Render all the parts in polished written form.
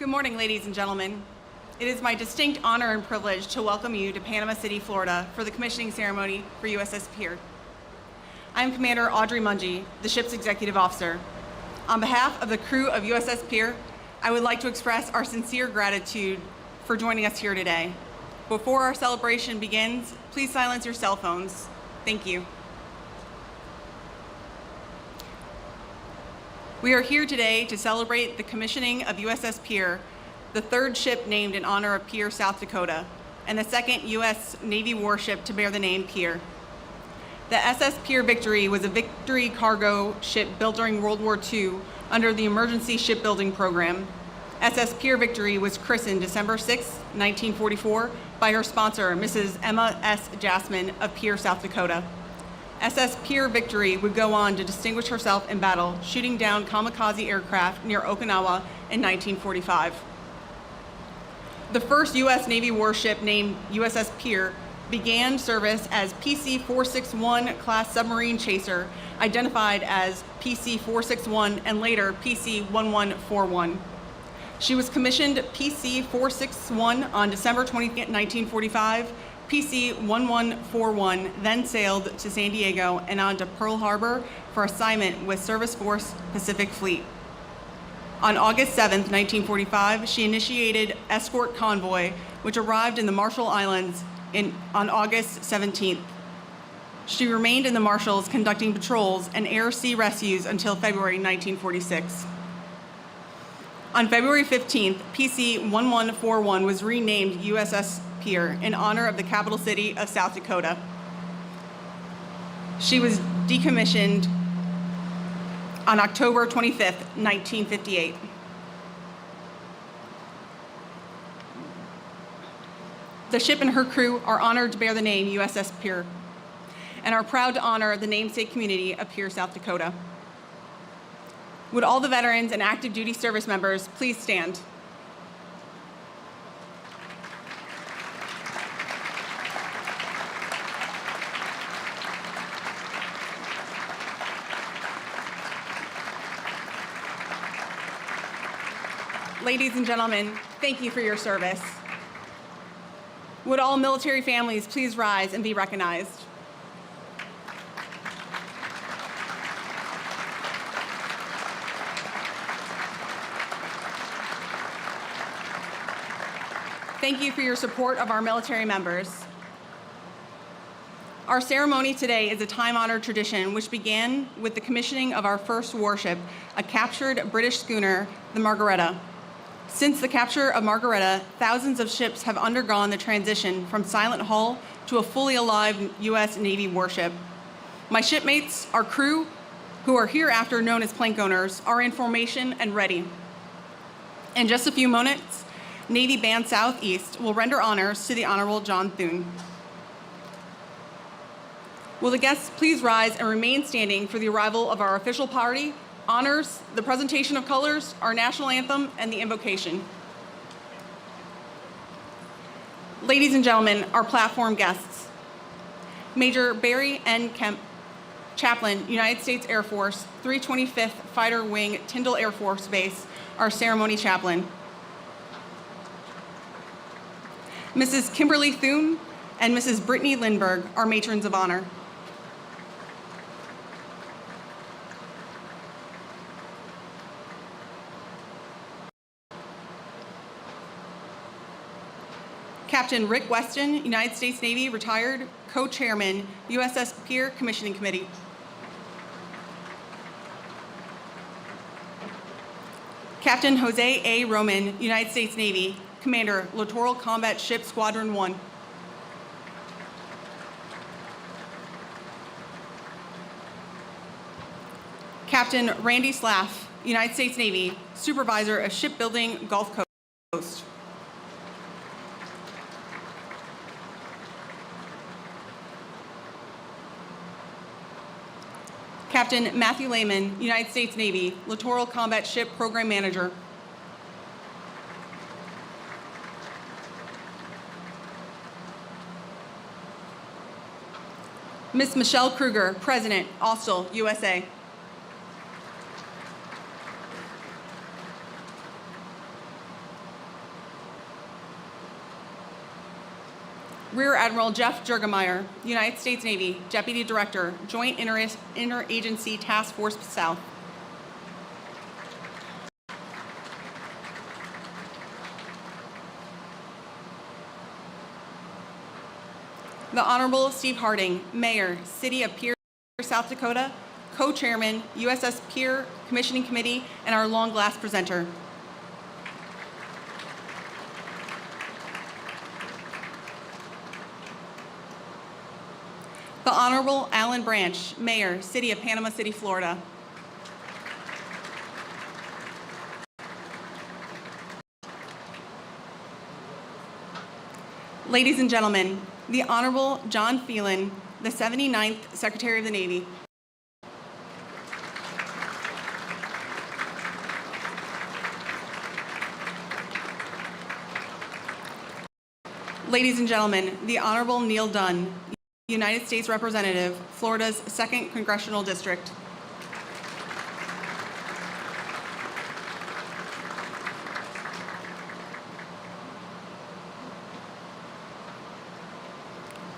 Good morning, ladies and gentlemen. It is my distinct honor and privilege to welcome you to Panama City, Florida for the commissioning ceremony for USS Pierre. I am Commander Audrey Mungy, the ship's executive officer. On behalf of the crew of USS Pierre, I would like to express our sincere gratitude for joining us here today. Before our celebration begins, please silence your cell phones. Thank you. We are here today to celebrate the commissioning of USS Pierre, the third ship named in honor of Pierre, South Dakota, and the second U.S. Navy warship to bear the name Pierre. The SS Pierre Victory was a victory cargo ship built during World War II under the Emergency Shipbuilding Program. SS Pierre Victory was christened December 6, 1944, by her sponsor, Mrs. Emma S. Jasmine of Pierre, South Dakota. SS Pierre Victory would go on to distinguish herself in battle, shooting down kamikaze aircraft near Okinawa in 1945. The first U.S. Navy warship named USS Pierre began service as PC-461 class submarine chaser, identified as PC-461 and later PC-1141. She was commissioned PC-461 on December 20, 1945. PC-1141 then sailed to San Diego and on to Pearl Harbor for assignment with Service Force Pacific Fleet. On August 7, 1945, she initiated escort convoy, which arrived in the Marshall Islands on August 17th. She remained in the Marshalls conducting patrols and air-sea rescues until February 1946. On February 15th, PC-1141 was renamed USS Pierre in honor of the capital city of South Dakota. She was decommissioned on October 25th, 1958. The ship and her crew are honored to bear the name USS Pierre and are proud to honor the namesake community of Pierre, South Dakota. Would all the veterans and active duty service members please stand? Ladies and gentlemen, thank you for your service. Would all military families please rise and be recognized? Thank you for your support of our military members. Our ceremony today is a time-honored tradition which began with the commissioning of our first warship, a captured British schooner, the Margareta. Since the capture of Margareta, thousands of ships have undergone the transition from silent hull to a fully alive U.S. Navy warship. My shipmates, our crew, who are hereafter known as plank owners, are in formation and ready. In just a few moments, Navy Band Southeast will render honors to the Honorable John Thune. Will the guests please rise and remain standing for the arrival of our official party, honors, the presentation of colors, our national anthem, and the invocation. Ladies and gentlemen, our platform guests. Major Barry N. Kemp, Chaplain, United States Air Force, 325th Fighter Wing, Tyndall Air Force Base, our ceremony chaplain. Mrs. Kimberly Thune and Mrs. Brittany Lindberg, our matrons of honor. Captain Rick Weston, United States Navy, retired, co-chairman, USS Pierre Commissioning Committee. Captain Jose A. Roman, United States Navy, Commander, Littoral Combat Ship Squadron 1. Captain Randy Slaff, United States Navy, Supervisor of Shipbuilding Gulf Coast. Captain Matthew Lehman, United States Navy, Littoral Combat Ship Program Manager. Ms. Michelle Kruger, President, Austell, USA. Rear Admiral Jeff Jurgemeyer, United States Navy, Deputy Director, Joint Interagency Task Force South. The Honorable Steve Harding, Mayor, City of Pierre, South Dakota, Co-Chairman, USS Pierre Commissioning Committee, and our long glass presenter. The Honorable Alan Branch, Mayor, City of Panama City, Florida. Ladies and gentlemen, the Honorable John Phelan, the 79th Secretary of the Navy. Ladies and gentlemen, the Honorable Neil Dunn, United States Representative, Florida's 2nd Congressional District.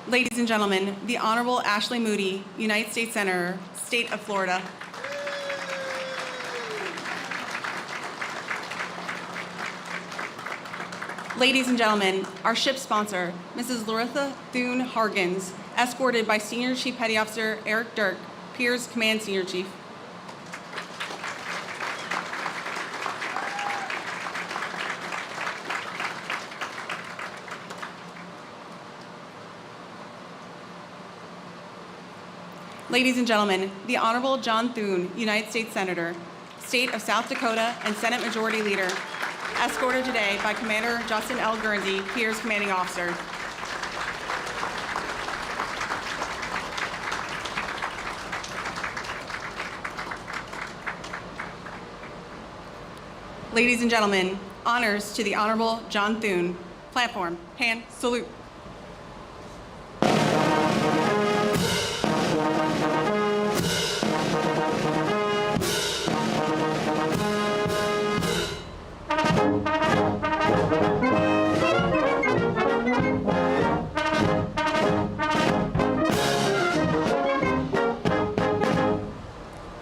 Ladies and gentlemen, the Honorable Ashley Moody, United States Senator, State of Florida. Ladies and gentlemen, our ship sponsor, Mrs. Laritha Thune Hargens, escorted by Senior Chief Petty Officer Eric Dirk, Pierre's Command Senior Chief. Ladies and gentlemen, the Honorable John Thune, United States Senator, State of South Dakota, and Senate Majority Leader, escorted today by Commander Justin L. Guernsey, Pierre's Commanding Officer. Ladies and gentlemen, honors to the Honorable John Thune. Platform, hand, salute.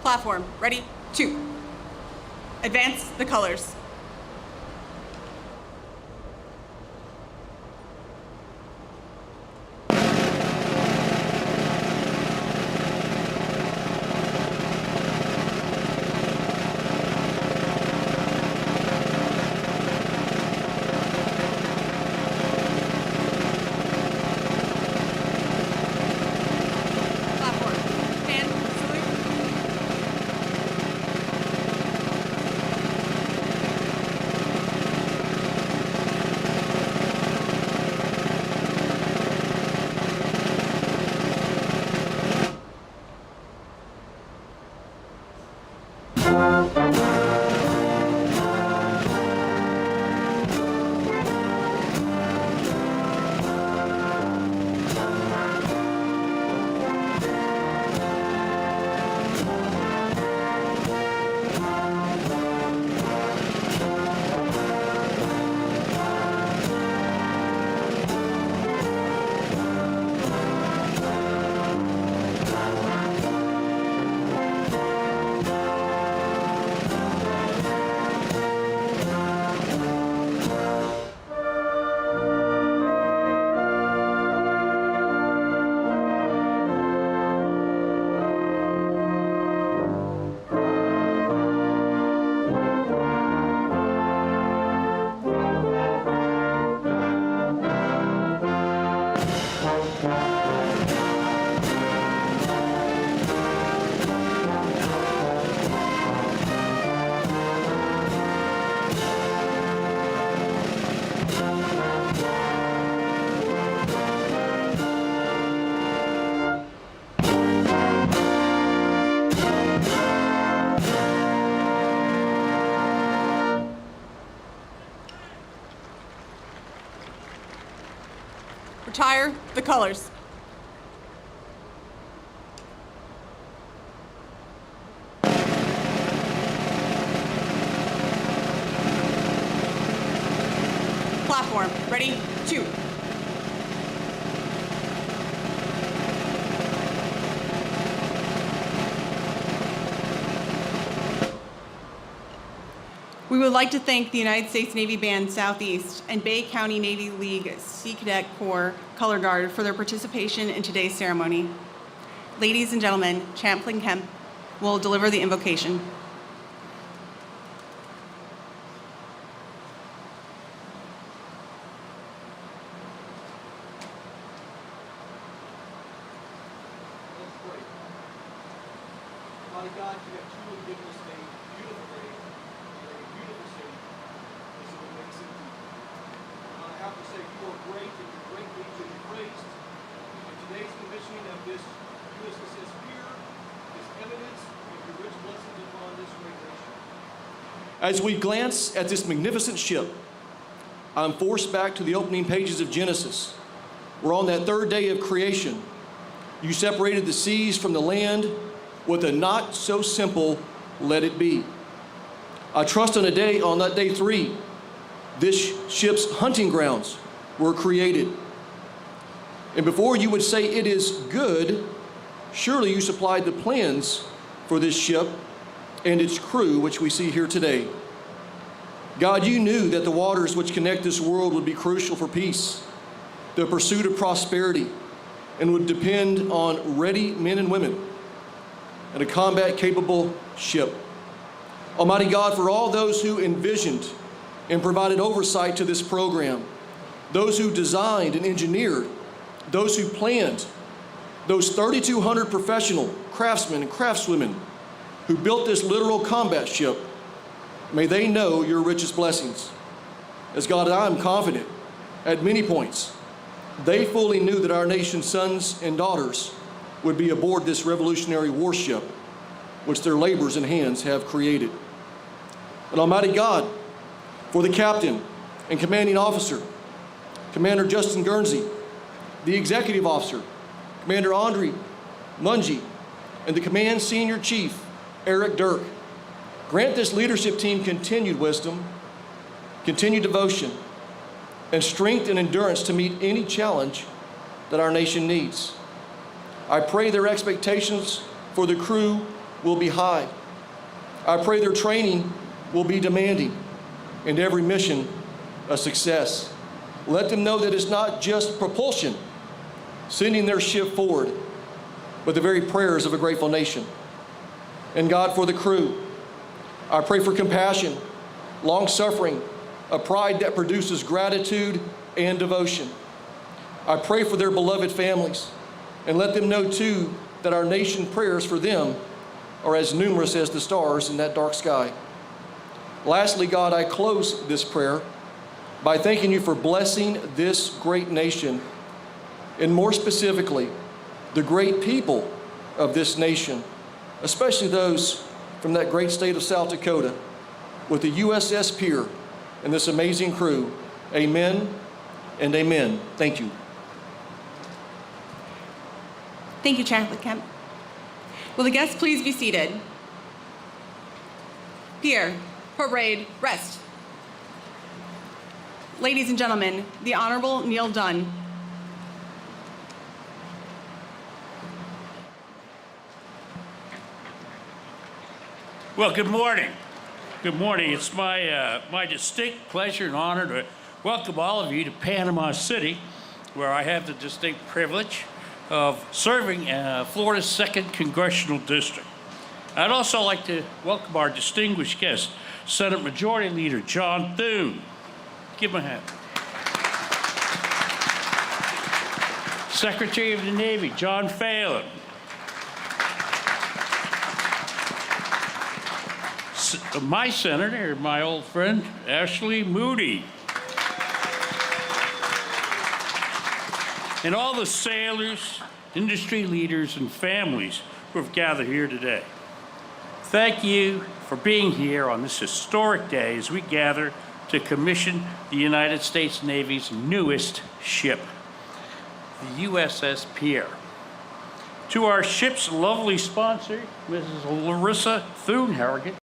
Platform, ready, 2. Advance the colors. Retire the colors. Platform, ready, 2. We would like to thank the United States Navy Band Southeast and Bay County Navy League Sea Cadet Corps Color Guard for their participation in today's ceremony. Ladies and gentlemen, Chaplain Kemp will deliver the invocation. Father God, you have truly given us a beautiful day, a beautiful city. This is what makes it beautiful. I have to say, you are great and you're greatly to be praised. And today's commissioning of this USS Pierre is evidence of your rich blessings upon this great nation. As we glance at this magnificent ship, I'm forced back to the opening pages of Genesis. We're on that third day of creation. You separated the seas from the land with a not so simple let it be. I trust on that day 3, this ship's hunting grounds were created. And before you would say it is good, surely you supplied the plans for this ship and its crew, which we see here today. God, you knew that the waters which connect this world would be crucial for peace, the pursuit of prosperity, and would depend on ready men and women and a combat-capable ship. Almighty God, for all those who envisioned and provided oversight to this program, those who designed and engineered, those who planned, those 3,200 professional craftsmen and craftswomen who built this Littoral combat ship, may they know your richest blessings. As God, I am confident at many points, they fully knew that our nation's sons and daughters would be aboard this revolutionary warship, which their labors and hands have created. And Almighty God, for the captain and commanding officer, Commander Justin Guernsey, the executive officer, Commander Andre Mungie, and the command senior chief, Eric Dirk, grant this leadership team continued wisdom, continued devotion, and strength and endurance to meet any challenge that our nation needs. I pray their expectations for the crew will be high. I pray their training will be demanding and every mission a success. Let them know that it's not just propulsion sending their ship forward, but the very prayers of a grateful nation. And God, for the crew, I pray for compassion, long-suffering, a pride that produces gratitude and devotion. I pray for their beloved families, and let them know too that our nation prayers for them are as numerous as the stars in that dark sky. Lastly, God, I close this prayer by thanking you for blessing this great nation, and more specifically, the great people of this nation, especially those from that great state of South Dakota, with the USS Pierre and this amazing crew. Amen and amen. Thank you. Thank you, Chaplain Kemp. Will the guests please be seated? Pierre, parade, rest. Ladies and gentlemen, the Honorable Neil Dunn. Well, good morning. Good morning. It's my distinct pleasure and honor to welcome all of you to Panama City, where I have the distinct privilege of serving Florida's 2nd Congressional District. I'd also like to welcome our distinguished guest, Senate Majority Leader John Thune. Give him a hand. Secretary of the Navy, John Phelan. My senator, my old friend, Ashley Moody. And all the sailors, industry leaders, and families who have gathered here today. Thank you for being here on this historic day as we gather to commission the United States Navy's newest ship, the USS Pierre. To our ship's lovely sponsor, Mrs. Larissa Thune-Harrigan,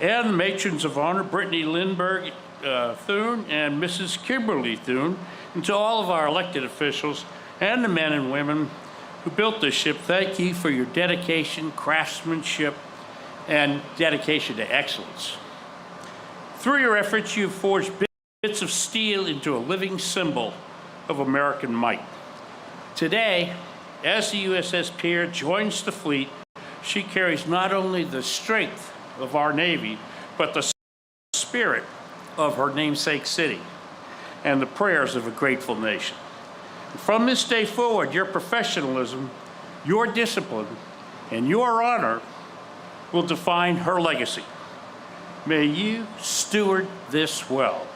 and the matrons of honor, Brittany Lindbergh Thune and Mrs. Kimberly Thune, and to all of our elected officials and the men and women who built this ship, thank you for your dedication, craftsmanship, and dedication to excellence. Through your efforts, you've forged bits of steel into a living symbol of American might. Today, as the USS Pierre joins the fleet, she carries not only the strength of our Navy, but the spirit of her namesake city and the prayers of a grateful nation. From this day forward, your professionalism, your discipline, and your honor will define her legacy. May you steward this well.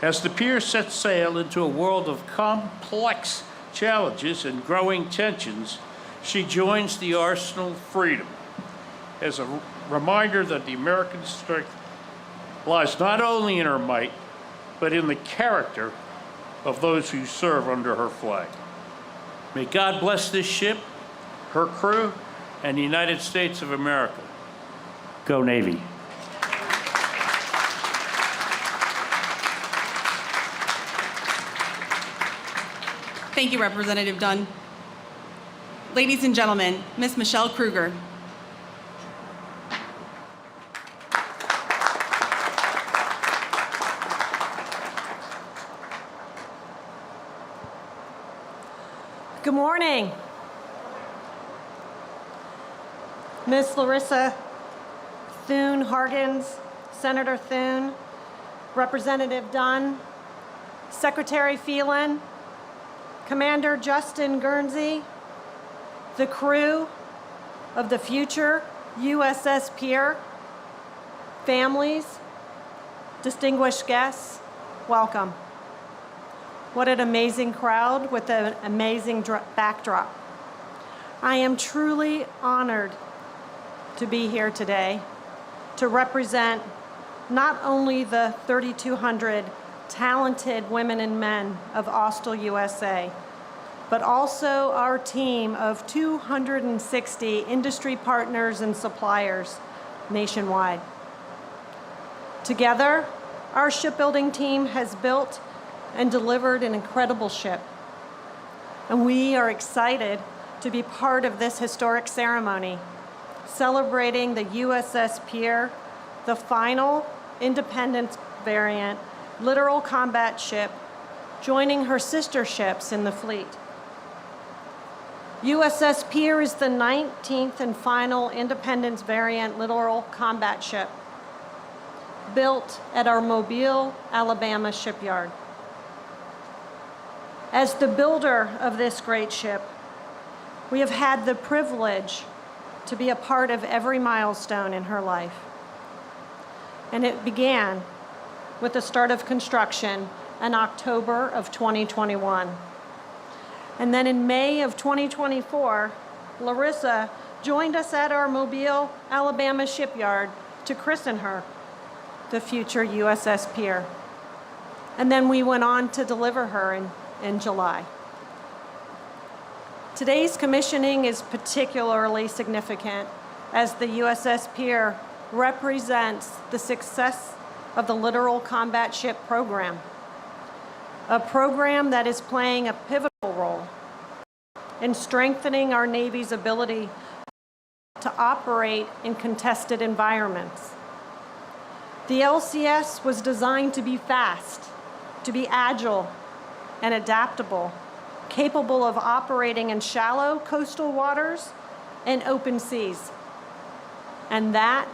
As the Pierre sets sail into a world of complex challenges and growing tensions, she joins the arsenal of freedom as a reminder that the American strength lies not only in her might, but in the character of those who serve under her flag. May God bless this ship, her crew, and the United States of America. Go Navy. Thank you, Representative Dunn. Ladies and gentlemen, Ms. Michelle Kruger. Good morning. Ms. Larissa Thune-Hargens, Senator Thune, Representative Dunn, Secretary Phelan, Commander Justin Guernsey, the crew of the future USS Pierre, families, distinguished guests, welcome. What an amazing crowd with an amazing backdrop. I am truly honored to be here today to represent not only the 3,200 talented women and men of Austal, USA, but also our team of 260 industry partners and suppliers nationwide. Together, our shipbuilding team has built and delivered an incredible ship, and we are excited to be part of this historic ceremony, celebrating the USS Pierre, the final Independence variant Littoral combat ship, joining her sister ships in the fleet. USS Pierre is the 19th and final Independence variant Littoral combat ship, built at our Mobile, Alabama shipyard. As the builder of this great ship, we have had the privilege to be a part of every milestone in her life. And it began with the start of construction in October of 2021. And then in May of 2024, Larissa joined us at our Mobile, Alabama shipyard to christen her, the future USS Pierre. And then we went on to deliver her in July. Today's commissioning is particularly significant as the USS Pierre represents the success of the Littoral Combat Ship Program, a program that is playing a pivotal role in strengthening our Navy's ability to operate in contested environments. The LCS was designed to be fast, to be agile and adaptable, capable of operating in shallow coastal waters and open seas. And that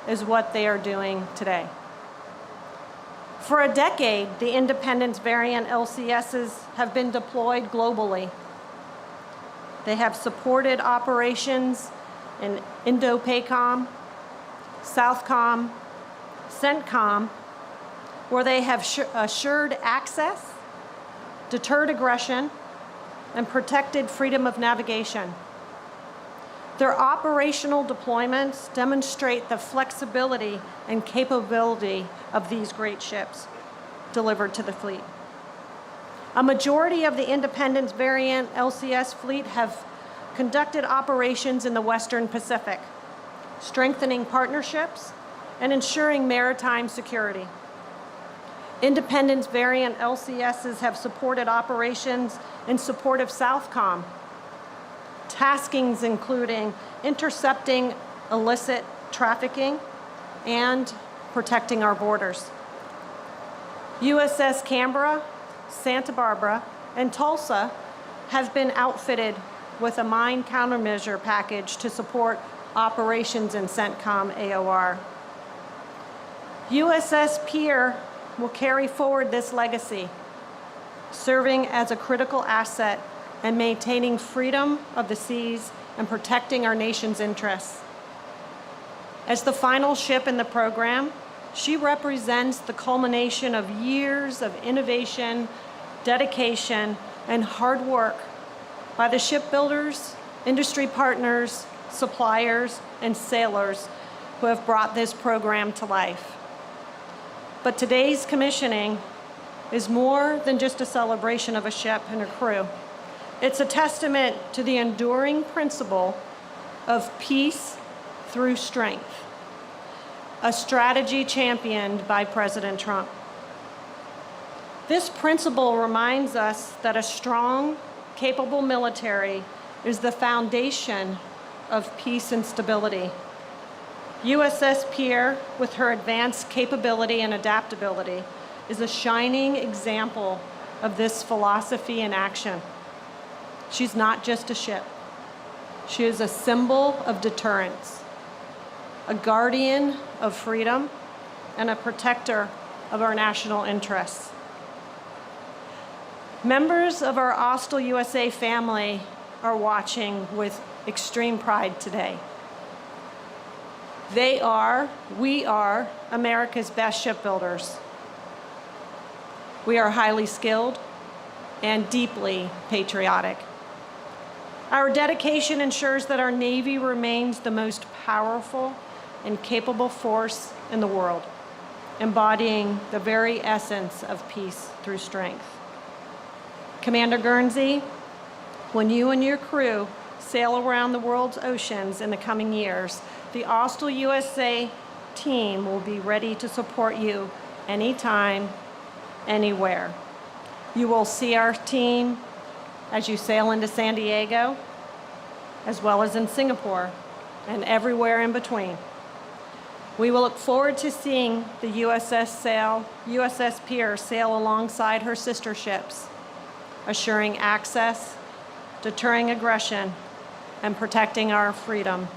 is what they are doing today. For a decade, the Independence variant LCSs have been deployed globally. They have supported operations in Indo-PACOM, Southcom, CENTCOM, where they have assured access, deterred aggression, and protected freedom of navigation. Their operational deployments demonstrate the flexibility and capability of these great ships delivered to the fleet. A majority of the Independence variant LCS fleet have conducted operations in the Western Pacific, strengthening partnerships and ensuring maritime security. Independence variant LCSs have supported operations in support of Southcom, taskings including intercepting illicit trafficking and protecting our borders. USS Canberra, Santa Barbara, and Tulsa have been outfitted with a mine countermeasure package to support operations in CENTCOM AOR. USS Pierre will carry forward this legacy, serving as a critical asset and maintaining freedom of the seas and protecting our nation's interests. As the final ship in the program, she represents the culmination of years of innovation, dedication, and hard work by the shipbuilders, industry partners, suppliers, and sailors who have brought this program to life. But today's commissioning is more than just a celebration of a ship and her crew. It's a testament to the enduring principle of peace through strength, a strategy championed by President Trump. This principle reminds us that a strong, capable military is the foundation of peace and stability. USS Pierre, with her advanced capability and adaptability, is a shining example of this philosophy in action. She's not just a ship. She is a symbol of deterrence, a guardian of freedom, and a protector of our national interests. Members of our Austal USA family are watching with extreme pride today. We are America's best shipbuilders. We are highly skilled and deeply patriotic. Our dedication ensures that our Navy remains the most powerful and capable force in the world, embodying the very essence of peace through strength. Commander Guernsey, when you and your crew sail around the world's oceans in the coming years, the Austal USA team will be ready to support you anytime, anywhere. You will see our team as you sail into San Diego, as well as in Singapore, and everywhere in between. We will look forward to seeing the USS Pierre sail alongside her sister ships, assuring access, deterring aggression, and protecting our freedom.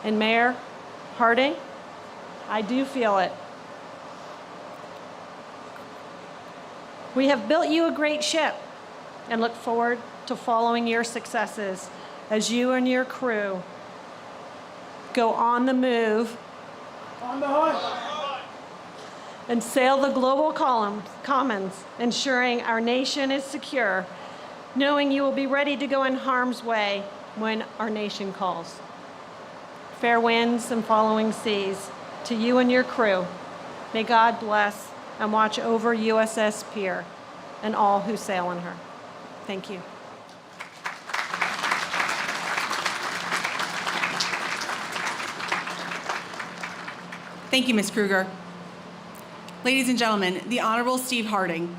And Mayor Harding, I do feel it. We have built you a great ship and look forward to following your successes as you and your crew go on the move and sail the global commons, ensuring our nation is secure, knowing you will be ready to go in harm's way when our nation calls. Fair winds and following seas to you and your crew. May God bless and watch over USS Pierre and all who sail in her. Thank you. Thank you, Ms. Kruger. Ladies and gentlemen, the Honorable Steve Harding.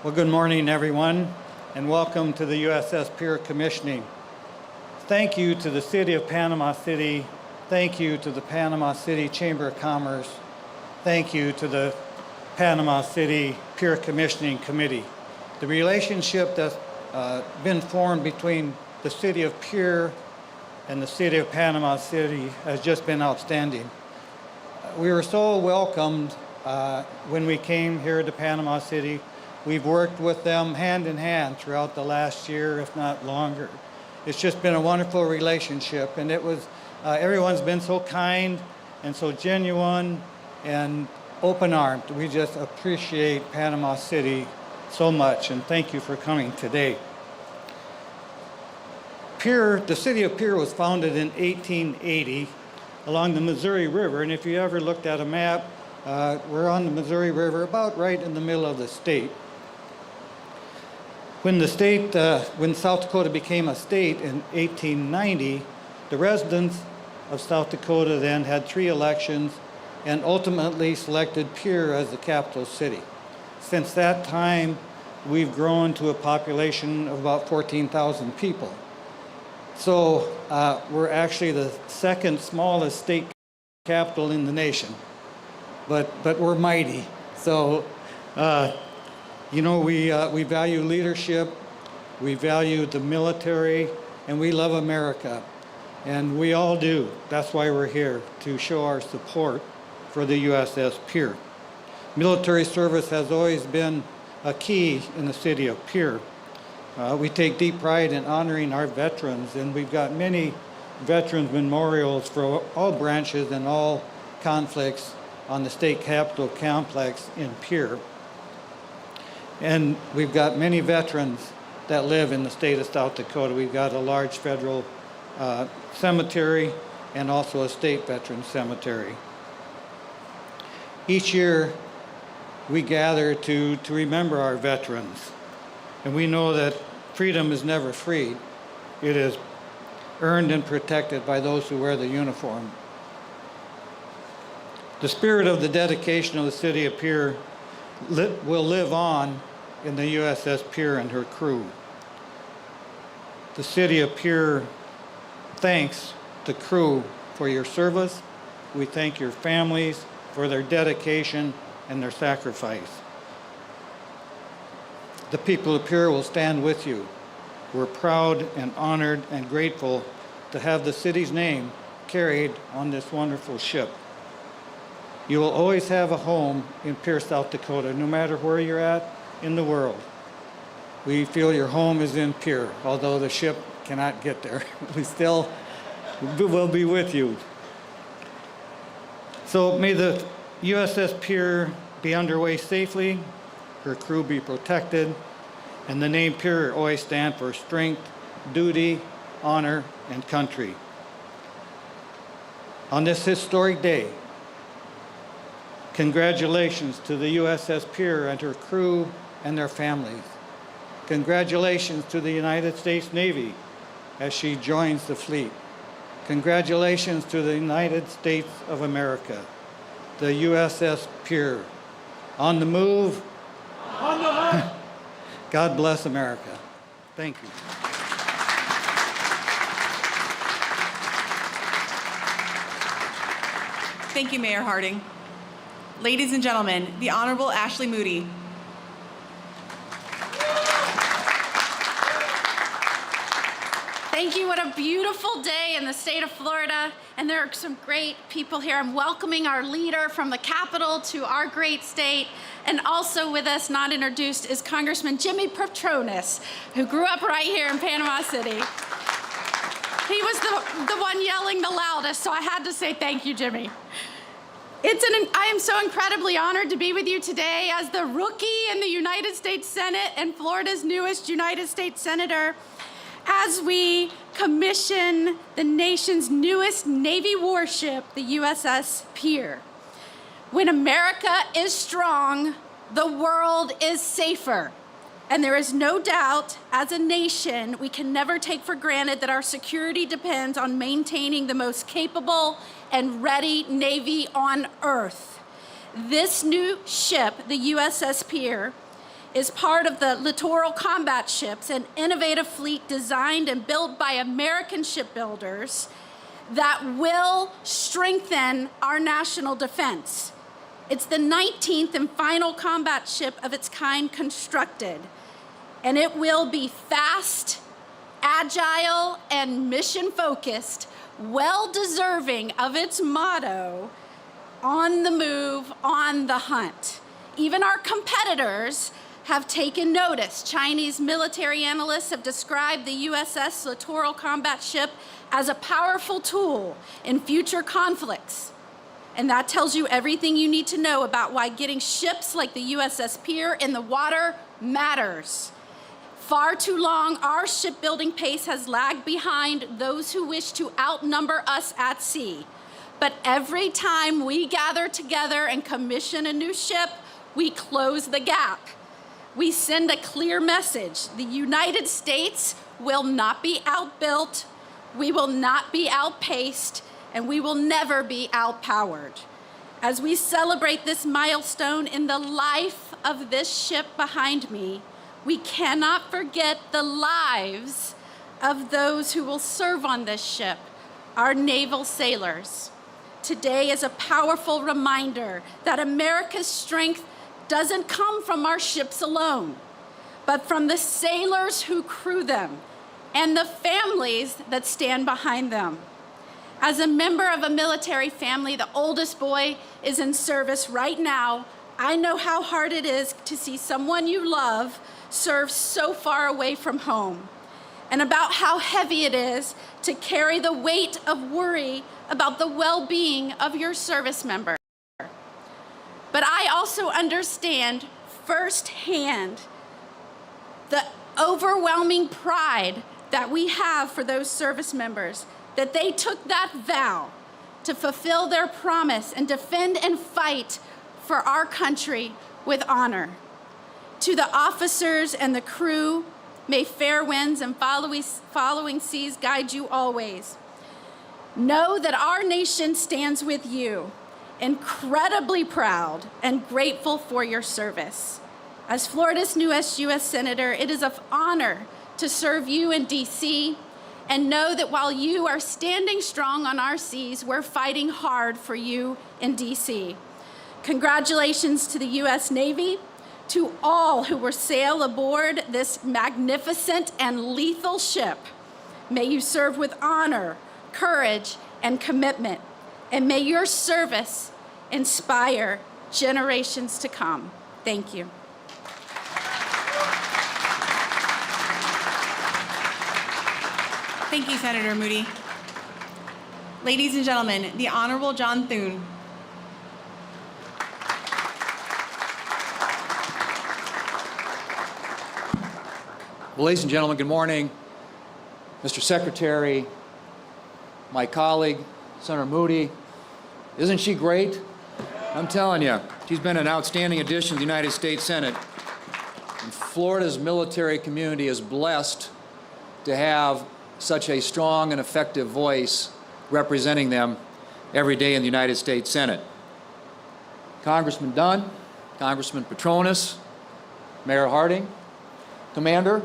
Well, good morning, everyone, and welcome to the USS Pierre commissioning. Thank you to the City of Panama City. Thank you to the Panama City Chamber of Commerce. Thank you to the Panama City Pierre Commissioning Committee. The relationship that's been formed between the City of Pierre and the City of Panama City has just been outstanding. We were so welcomed when we came here to Panama City. We've worked with them hand in hand throughout the last year, if not longer. It's just been a wonderful relationship, and it was everyone's been so kind and so genuine and open-armed. We just appreciate Panama City so much, and thank you for coming today. Pierre, the City of Pierre was founded in 1880 along the Missouri River, and if you ever looked at a map, we're on the Missouri River, about right in the middle of the state. When South Dakota became a state in 1890, the residents of South Dakota then had 3 elections and ultimately selected Pierre as the capital city. Since that time, we've grown to a population of about 14,000 people. So we're actually the second smallest state capital in the nation, but we're mighty. So, you know, we value leadership, we value the military, and we love America. And we all do. That's why we're here, to show our support for the USS Pierre. Military service has always been a key in the city of Pierre. We take deep pride in honoring our veterans, and we've got many veterans memorials for all branches and all conflicts on the state capitol complex in Pierre. And we've got many veterans that live in the state of South Dakota. We've got a large federal cemetery and also a state veteran cemetery. Each year we gather to remember our veterans, and we know that freedom is never free. It is earned and protected by those who wear the uniform. The spirit of the dedication of the city of Pierre will live on in the USS Pierre and her crew. The city of Pierre thanks the crew for your service. We thank your families for their dedication and their sacrifice. The people of Pierre will stand with you. We're proud and honored and grateful to have the city's name carried on this wonderful ship. You will always have a home in Pierre, South Dakota, no matter where you're at in the world. We feel your home is in Pierre, although the ship cannot get there. We still will be with you. So may the USS Pierre be underway safely, her crew be protected, and the name Pierre always stand for strength, duty, honor, and country. On this historic day, congratulations to the USS Pierre and her crew and their families. Congratulations to the United States Navy as she joins the fleet. Congratulations to the United States of America, the USS Pierre. On the move. On the hunt. God bless America. Thank you. Thank you, Mayor Harding. Ladies and gentlemen, the Honorable Ashley Moody. Thank you. What a beautiful day in the state of Florida. And there are some great people here. I'm welcoming our leader from the Capitol to our great state. And also with us, not introduced, is Congressman Jimmy Petronas, who grew up right here in Panama City. He was the one yelling the loudest, so I had to say thank you, Jimmy. I am so incredibly honored to be with you today as the rookie in the United States Senate and Florida's newest United States Senator, as we commission the nation's newest Navy warship, the USS Pierre. When America is strong, the world is safer. And there is no doubt, as a nation, we can never take for granted that our security depends on maintaining the most capable and ready Navy on Earth. This new ship, the USS Pierre, is part of the Littoral combat ships, an innovative fleet designed and built by American shipbuilders that will strengthen our national defense. It's the 19th and final combat ship of its kind constructed, and it will be fast, agile, and mission-focused, well-deserving of its motto, on the move, on the hunt. Even our competitors have taken notice. Chinese military analysts have described the USS Littoral combat ship as a powerful tool in future conflicts. And that tells you everything you need to know about why getting ships like the USS Pierre in the water matters. Far too long, our shipbuilding pace has lagged behind those who wish to outnumber us at sea. But every time we gather together and commission a new ship, we close the gap. We send a clear message. The United States will not be outbuilt, we will not be outpaced, and we will never be outpowered. As we celebrate this milestone in the life of this ship behind me, we cannot forget the lives of those who will serve on this ship, our naval sailors. Today is a powerful reminder that America's strength doesn't come from our ships alone, but from the sailors who crew them and the families that stand behind them. As a member of a military family, the oldest boy is in service right now. I know how hard it is to see someone you love serve so far away from home, and about how heavy it is to carry the weight of worry about the well-being of your service member. But I also understand firsthand the overwhelming pride that we have for those service members, that they took that vow to fulfill their promise and defend and fight for our country with honor. To the officers and the crew, may fair winds and following seas guide you always. Know that our nation stands with you, incredibly proud and grateful for your service. As Florida's newest U.S. Senator, it is an honor to serve you in D.C., and know that while you are standing strong on our seas, we're fighting hard for you in D.C. Congratulations to the U.S. Navy, to all who will sail aboard this magnificent and lethal ship. May you serve with honor, courage, and commitment, and may your service inspire generations to come. Thank you. Thank you, Senator Moody. Ladies and gentlemen, the Honorable John Thune. Well, ladies and gentlemen, good morning. Mr. Secretary, my colleague, Senator Moody, isn't she great? I'm telling you, she's been an outstanding addition to the United States Senate. And Florida's military community is blessed to have such a strong and effective voice representing them every day in the United States Senate. Congressman Dunn, Congressman Petronas, Mayor Harding, Commander,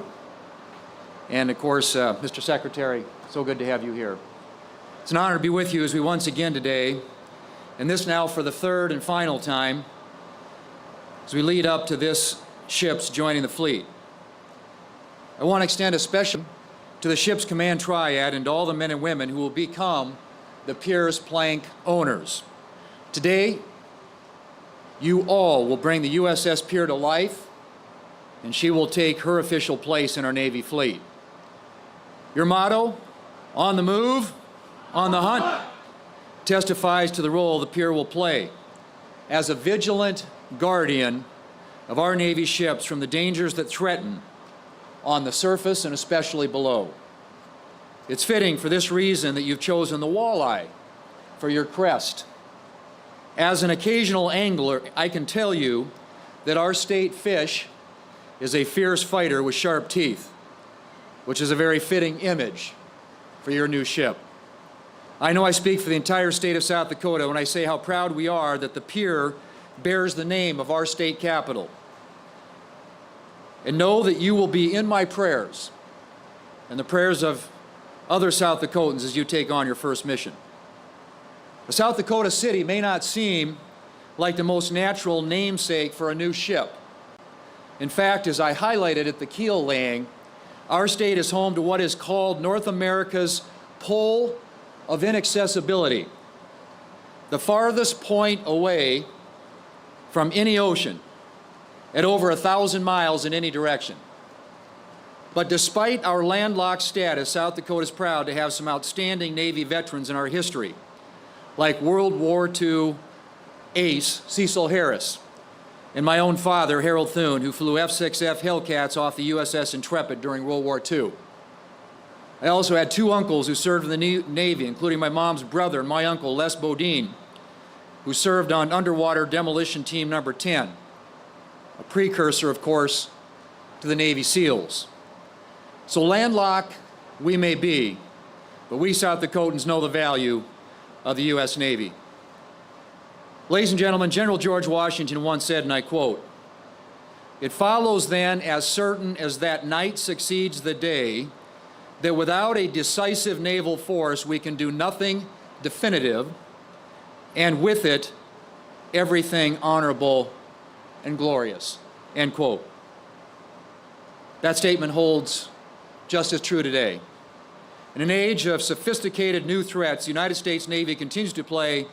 and of course, Mr. Secretary, so good to have you here. It's an honor to be with you as we once again today, and this now for the third and final time, as we lead up to this ship's joining the fleet. I want to extend a special to the ship's command triad and to all the men and women who will become the Pierre's plank owners. Today, you all will bring the USS Pierre to life, and she will take her official place in our Navy fleet. Your motto, on the move, on the hunt, testifies to the role the Pierre will play as a vigilant guardian of our Navy ships from the dangers that threaten on the surface and especially below. It's fitting for this reason that you've chosen the walleye for your crest. As an occasional angler, I can tell you that our state fish is a fierce fighter with sharp teeth, which is a very fitting image for your new ship. I know I speak for the entire state of South Dakota when I say how proud we are that the Pierre bears the name of our state capital. And know that you will be in my prayers and the prayers of other South Dakotans as you take on your first mission. A South Dakota city may not seem like the most natural namesake for a new ship. In fact, as I highlighted at the keel laying, our state is home to what is called North America's Pole of Inaccessibility, the farthest point away from any ocean at over 1,000 miles in any direction. But despite our landlocked status, South Dakota is proud to have some outstanding Navy veterans in our history, like World War II ace Cecil Harris, and my own father, Harold Thune, who flew F-6F Hellcats off the USS Intrepid during World War II. I also had two uncles who served in the Navy, including my mom's brother, my uncle, Les Bodine, who served on Underwater Demolition Team Number 10, a precursor, of course, to the Navy SEALs. So landlocked we may be, but we South Dakotans know the value of the U.S. Navy. Ladies and gentlemen, General George Washington once said, and I quote, It follows then, as certain as that night succeeds the day, that without a decisive naval force, we can do nothing definitive, and with it, everything honorable and glorious, end quote. That statement holds just as true today. In an age of sophisticated new threats, the United States Navy continues to play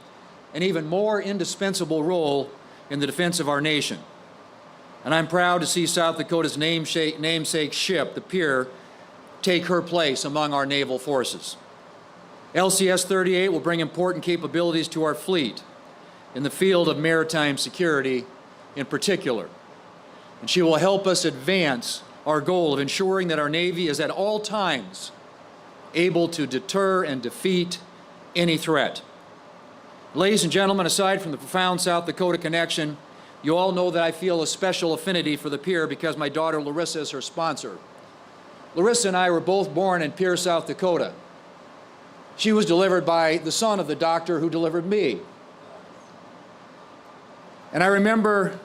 an even more indispensable role in the defense of our nation. And I'm proud to see South Dakota's namesake ship, the Pierre, take her place among our naval forces. LCS 38 will bring important capabilities to our fleet in the field of maritime security in particular. And she will help us advance our goal of ensuring that our Navy is at all times able to deter and defeat any threat. Ladies and gentlemen, aside from the profound South Dakota connection, you all know that I feel a special affinity for the Pierre because my daughter Larissa is her sponsor. Larissa and I were both born in Pierre, South Dakota. She was delivered by the son of the doctor who delivered me. And I remember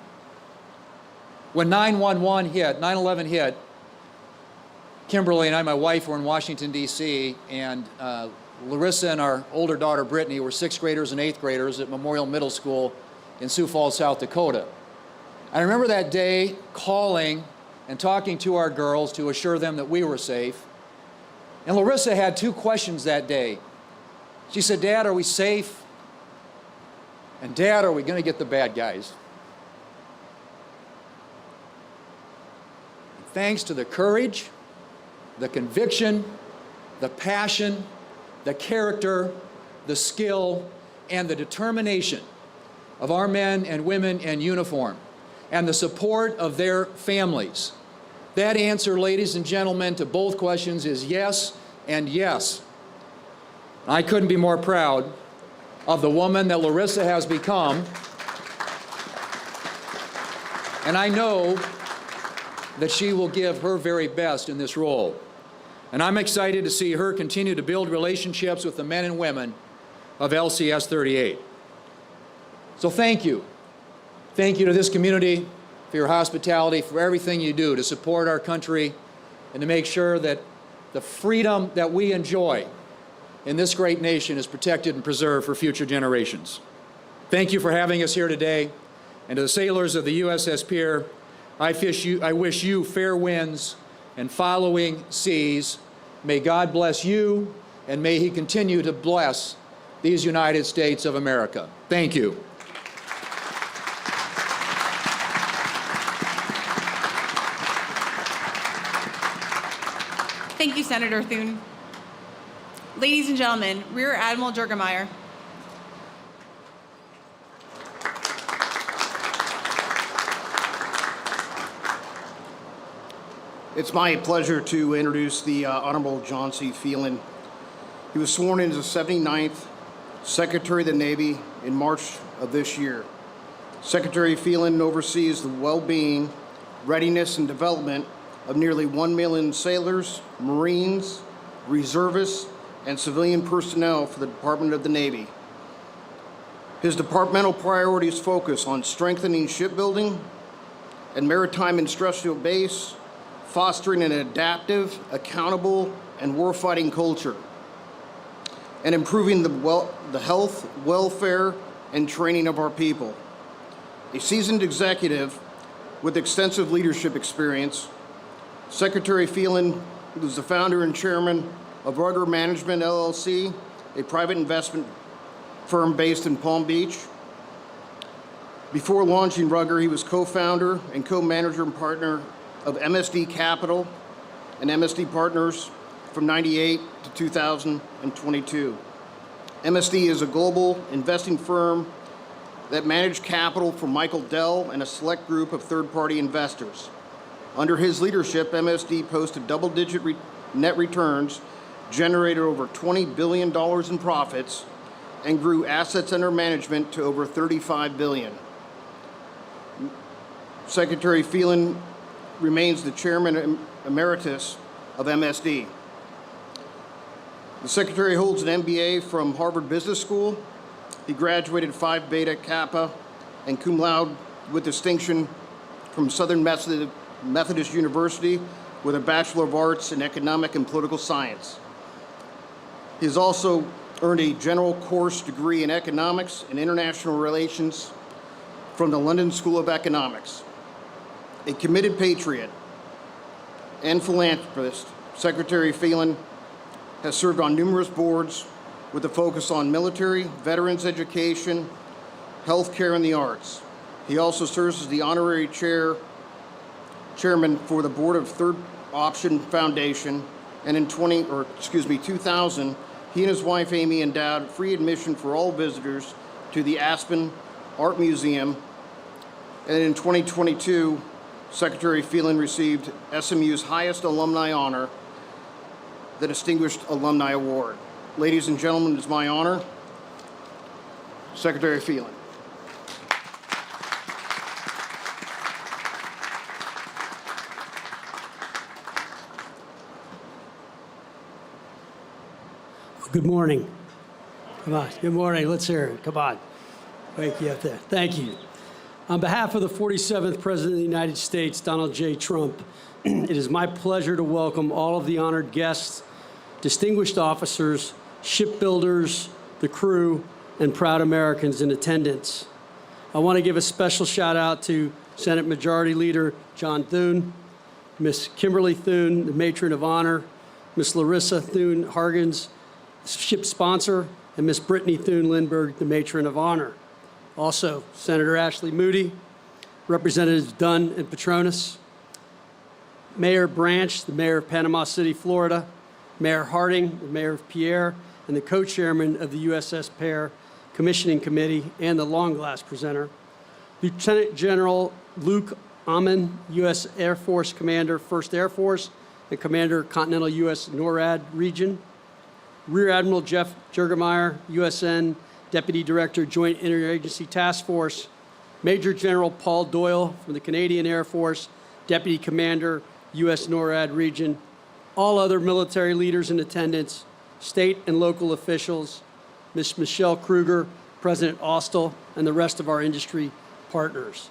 when 9/11 hit, Kimberly and I, my wife, were in Washington, D.C., and Larissa and our older daughter, Brittany, were 6th graders and 8th graders at Memorial Middle School in Sioux Falls, South Dakota. I remember that day calling and talking to our girls to assure them that we were safe. And Larissa had 2 questions that day. She said, "Dad, are we safe? And Dad, are we going to get the bad guys?" Thanks to the courage, the conviction, the passion, the character, the skill, and the determination of our men and women in uniform, and the support of their families. That answer, ladies and gentlemen, to both questions is yes and yes. I couldn't be more proud of the woman that Larissa has become, and I know that she will give her very best in this role. And I'm excited to see her continue to build relationships with the men and women of LCS 38. So thank you. Thank you to this community for your hospitality, for everything you do to support our country and to make sure that the freedom that we enjoy in this great nation is protected and preserved for future generations. Thank you for having us here today. And to the sailors of the USS Pierre, I wish you fair winds and following seas. May God bless you, and may He continue to bless these United States of America. Thank you. Thank you, Senator Thune. Ladies and gentlemen, Rear Admiral Jurgemeyer. It's my pleasure to introduce the Honorable John C. Phelan. He was sworn in as the 79th Secretary of the Navy in March of this year. Secretary Phelan oversees the well-being, readiness, and development of nearly 1 million sailors, Marines, reservists, and civilian personnel for the Department of the Navy. His departmental priorities focus on strengthening shipbuilding and maritime industrial base, fostering an adaptive, accountable, and warfighting culture, and improving the health, welfare, and training of our people. A seasoned executive with extensive leadership experience, Secretary Phelan was the founder and chairman of Rudder Management LLC, a private investment firm based in Palm Beach. Before launching Rudder, he was co-founder and co-manager and partner of MSD Capital and MSD Partners from '98 to 2022. MSD is a global investing firm that managed capital for Michael Dell and a select group of third-party investors. Under his leadership, MSD posted double-digit net returns, generated over $20 billion in profits, and grew assets under management to over $35 billion. Secretary Phelan remains the chairman emeritus of MSD. The Secretary holds an MBA from Harvard Business School. He graduated Phi Beta Kappa and cum laude with distinction from Southern Methodist University with a Bachelor of Arts in Economic and Political Science. He has also earned a general course degree in Economics and International Relations from the London School of Economics. A committed patriot and philanthropist, Secretary Phelan has served on numerous boards with a focus on military, veterans education, healthcare, and the arts. He also serves as the honorary chairman for the board of Third Option Foundation, and in 2000, he and his wife Amy endowed free admission for all visitors to the Aspen Art Museum. And in 2022, Secretary Phelan received SMU's highest alumni honor, the Distinguished Alumni Award. Ladies and gentlemen, it's my honor, Secretary Phelan. Good morning. Come on. Good morning. Let's hear it. Come on. Wake you up there. Thank you. On behalf of the 47th President of the United States, Donald J. Trump, it is my pleasure to welcome all of the honored guests, distinguished officers, shipbuilders, the crew, and proud Americans in attendance. I want to give a special shout out to Senate Majority Leader John Thune, Miss Kimberly Thune, the Matron of Honor, Miss Larissa Thune Hargens, ship sponsor, and Miss Brittany Thune Lindbergh, the Matron of Honor. Also, Senator Ashley Moody, Representatives Dunn and Petronas, Mayor Branch, the Mayor of Panama City, Florida, Mayor Harding, the Mayor of Pierre, and the co-chairman of the USS Pierre Commissioning Committee and the Long Glass presenter, Lieutenant General Luke Amon, U.S. Air Force Commander, 1st Air Force, and Commander, Continental U.S. NORAD Region, Rear Admiral Jeff Jurgemeyer, USN Deputy Director, Joint Interagency Task Force, Major General Paul Doyle from the Canadian Air Force, Deputy Commander, U.S. NORAD Region, all other military leaders in attendance, state and local officials, Ms. Michelle Kruger, President Austell, and the rest of our industry partners.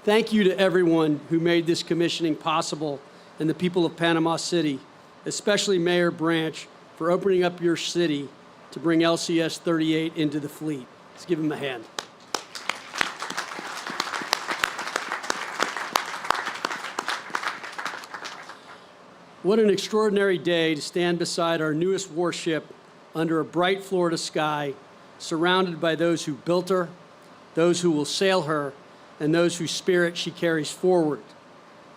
Thank you to everyone who made this commissioning possible and the people of Panama City, especially Mayor Branch, for opening up your city to bring LCS 38 into the fleet. Let's give him a hand. What an extraordinary day to stand beside our newest warship under a bright Florida sky, surrounded by those who built her, those who will sail her, and those whose spirit she carries forward.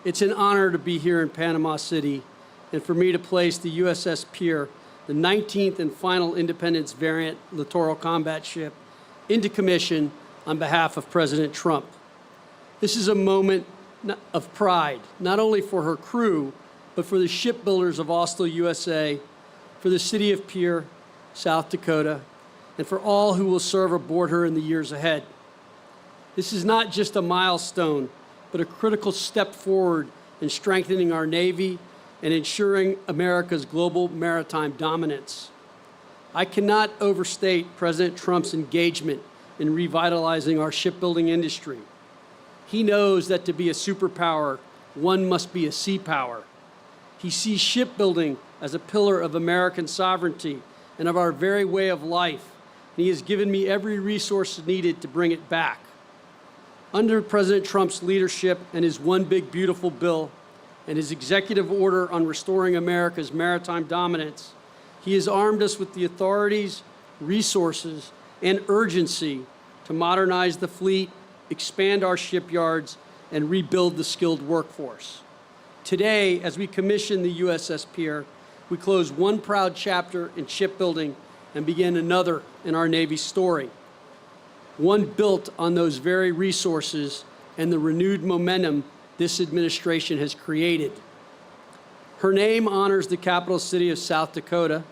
It's an honor to be here in Panama City and for me to place the USS Pierre, the 19th and final Independence variant littoral combat ship, into commission on behalf of President Trump. This is a moment of pride, not only for her crew, but for the shipbuilders of Austell, USA, for the city of Pierre, South Dakota, and for all who will serve aboard her in the years ahead. This is not just a milestone, but a critical step forward in strengthening our Navy and ensuring America's global maritime dominance. I cannot overstate President Trump's engagement in revitalizing our shipbuilding industry. He knows that to be a superpower, one must be a sea power. He sees shipbuilding as a pillar of American sovereignty and of our very way of life, and he has given me every resource needed to bring it back. Under President Trump's leadership and his One Big Beautiful Bill and his executive order on restoring America's maritime dominance, he has armed us with the authorities, resources, and urgency to modernize the fleet, expand our shipyards, and rebuild the skilled workforce. Today, as we commission the USS Pierre, we close one proud chapter in shipbuilding and begin another in our Navy's story, one built on those very resources and the renewed momentum this administration has created. Her name honors the capital city of South Dakota,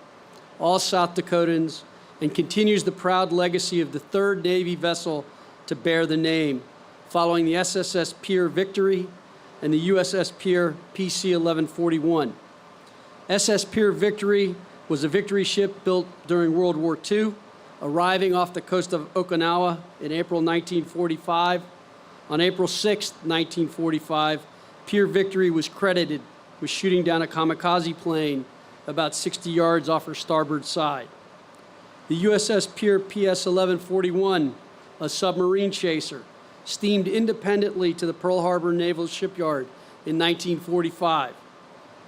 all South Dakotans, and continues the proud legacy of the third Navy vessel to bear the name, following the SSS Pierre Victory and the USS Pierre PC 1141. SS Pierre Victory was a victory ship built during World War II, arriving off the coast of Okinawa in April 1945. On April 6, 1945, Pierre Victory was credited with shooting down a kamikaze plane about 60 yards off her starboard side. The USS Pierre PS-1141, a submarine chaser, steamed independently to the Pearl Harbor Naval Shipyard in 1945,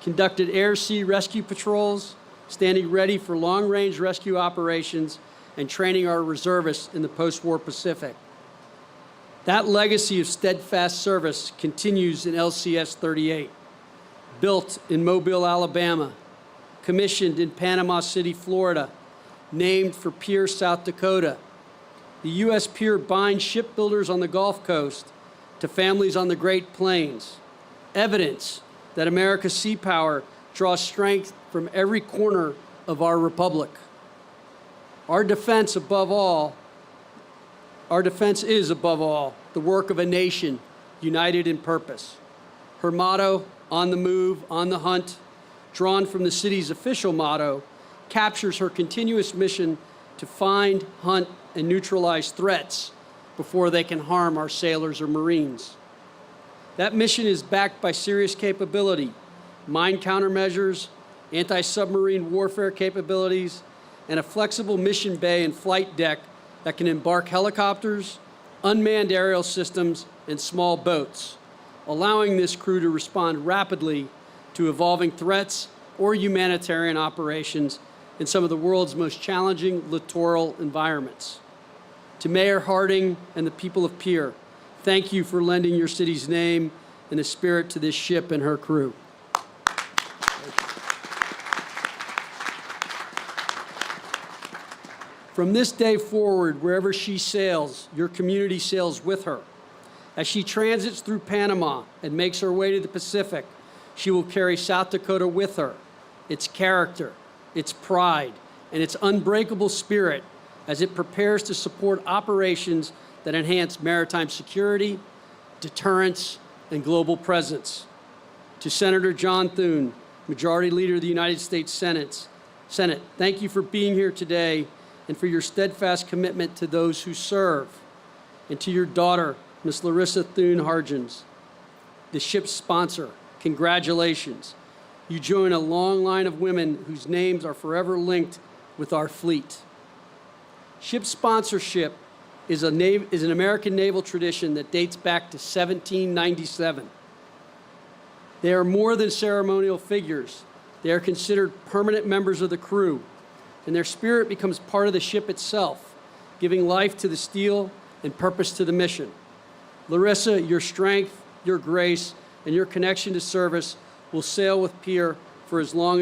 conducted air-sea rescue patrols, standing ready for long-range rescue operations, and training our reservists in the post-war Pacific. That legacy of steadfast service continues in LCS 38, built in Mobile, Alabama, commissioned in Panama City, Florida, named for Pierre, South Dakota. The U.S. Pierre binds shipbuilders on the Gulf Coast to families on the Great Plains, evidence that America's sea power draws strength from every corner of our republic. Our defense is, above all, the work of a nation united in purpose. Her motto, "On the move, on the hunt," drawn from the city's official motto, captures her continuous mission to find, hunt, and neutralize threats before they can harm our sailors or Marines. That mission is backed by serious capability, mine countermeasures, anti-submarine warfare capabilities, and a flexible mission bay and flight deck that can embark helicopters, unmanned aerial systems, and small boats, allowing this crew to respond rapidly to evolving threats or humanitarian operations in some of the world's most challenging littoral environments. To Mayor Harding and the people of Pierre, thank you for lending your city's name and a spirit to this ship and her crew. From this day forward, wherever she sails, your community sails with her. As she transits through Panama and makes her way to the Pacific, she will carry South Dakota with her, its character, its pride, and its unbreakable spirit as it prepares to support operations that enhance maritime security, deterrence, and global presence. To Senator John Thune, Majority Leader of the United States Senate, thank you for being here today and for your steadfast commitment to those who serve. And to your daughter, Ms. Larissa Thune Hargens, the ship's sponsor, congratulations. You join a long line of women whose names are forever linked with our fleet. Ship sponsorship is an American naval tradition that dates back to 1797. They are more than ceremonial figures. They are considered permanent members of the crew, and their spirit becomes part of the ship itself, giving life to the steel and purpose to the mission. Larissa, your strength, your grace, and your connection to service will sail with Pierre for as long as